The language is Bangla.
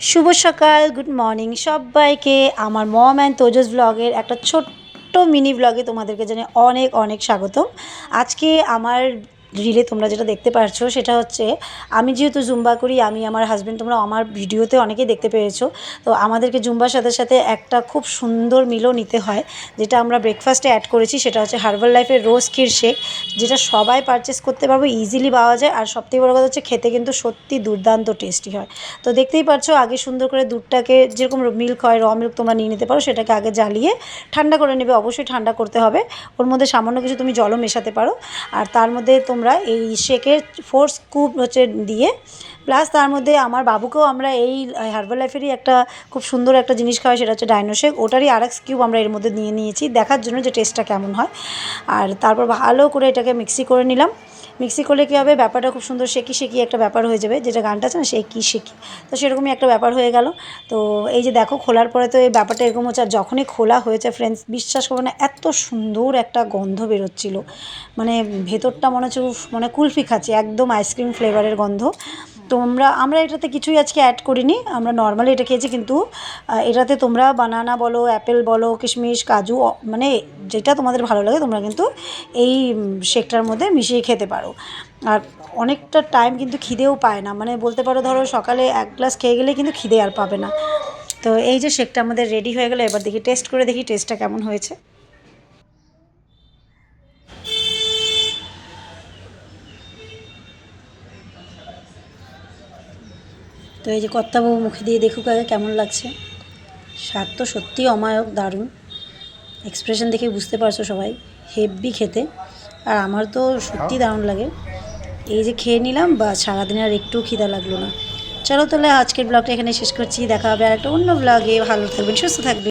শুভ সকাল, গুড মর্নিং সবাইকে। আমার মম অ্যান্ড তোজস ব্লগের একটা ছোট্ট মিনি ব্লগে তোমাদেরকে জানাই অনেক অনেক স্বাগতম। আজকে আমার রিলে তোমরা যেটা দেখতে পাচ্ছো সেটা হচ্ছে, আমি যেহেতু জুম্বা করি, আমি আমার হাজব্যান্ড, তোমরা আমার ভিডিওতে অনেকেই দেখতে পেয়েছো। তো আমাদেরকে জুম্বার সাথে সাথে একটা খুব সুন্দর মিলও নিতে হয়, যেটা আমরা ব্রেকফাস্টে অ্যাড করেছি। সেটা হচ্ছে হার্বাল লাইফের রোজ ক্ষীর শেক, যেটা সবাই পারচেস করতে পারবো, ইজিলি পাওয়া যায়। আর সবথেকে বড় কথা হচ্ছে খেতে কিন্তু সত্যি দুর্দান্ত টেস্টি হয়। তো দেখতেই পাচ্ছ, আগে সুন্দর করে দুধটাকে, যেরকম মিল্ক হয়, র মিল্ক তোমরা নিয়ে নিতে পারো, সেটাকে আগে জ্বালিয়ে ঠান্ডা করে নেবে। অবশ্যই ঠান্ডা করতে হবে। ওর মধ্যে সামান্য কিছু তুমি জলও মেশাতে পারো। আর তার মধ্যে তোমরা এই শেকের 4 স্কুপ হচ্ছে দিয়ে, প্লাস তার মধ্যে আমার বাবুকেও আমরা এই হার্বাল লাইফেরই একটা খুব সুন্দর একটা জিনিস খাওয়াই, সেটা হচ্ছে ডাইনো শেক। ওটারই আরেক কিউব আমরা এর মধ্যে নিয়ে নিয়েছি দেখার জন্য যে টেস্টটা কেমন হয়। আর তারপর ভালো করে এটাকে মিক্সি করে নিলাম। মিক্সি করলে কী হবে, ব্যাপারটা খুব সুন্দর শেকি শেকি একটা ব্যাপার হয়ে যাবে, যেটা গানটা আছে না, শেকি শেকি। তো সেরকমই একটা ব্যাপার হয়ে গেল। তো এই যে দেখো, খোলার পরে তো এই ব্যাপারটা এরকম হচ্ছে। আর যখনই খোলা হয়েছে ফ্রেন্ডস, বিশ্বাস করবো না, এত সুন্দর একটা গন্ধ বেরোচ্ছিলো। মানে ভেতরটা মনে হচ্ছে মানে কুলফি খাচ্ছি, একদম আইসক্রিম ফ্লেভারের গন্ধ। তো আমরা এটাতে কিছুই আজকে অ্যাড করিনি, আমরা নর্মালি এটা খেয়েছি। কিন্তু এটাতে তোমরা বানানা বলো, অ্যাপেল বলো, কিশমিশ, কাজু, মানে যেটা তোমাদের ভালো লাগে তোমরা কিন্তু এই শেকটার মধ্যে মিশিয়ে খেতে পারো। আর অনেকটা টাইম কিন্তু খিদেও পায় না, মানে বলতে পারো, ধরো সকালে 1 গ্লাস খেয়ে গেলে কিন্তু খিদে আর পাবে না। তো এই যে শেকটা আমাদের রেডি হয়ে গেলো, এবার দেখি টেস্ট করে দেখি টেস্টটা কেমন হয়েছে। তো এই যে কর্তাবাবু মুখে দিয়ে দেখুক আগে কেমন লাগছে। স্বাদ তো সত্যিই অমায়ক, দারুণ। এক্সপ্রেশন দেখে বুঝতে পারছো সবাই, হেভি খেতে। আর আমার তো সত্যিই দারুণ লাগে। এই যে খেয়ে নিলাম, বা সারাদিন আর একটু খিদা লাগলো না। চলো তাহলে আজকের ব্লগটা এখানে শেষ করছি। দেখা হবে আর একটা অন্য ব্লগে। ভালো থাকবেন, সুস্থ থাকবেন।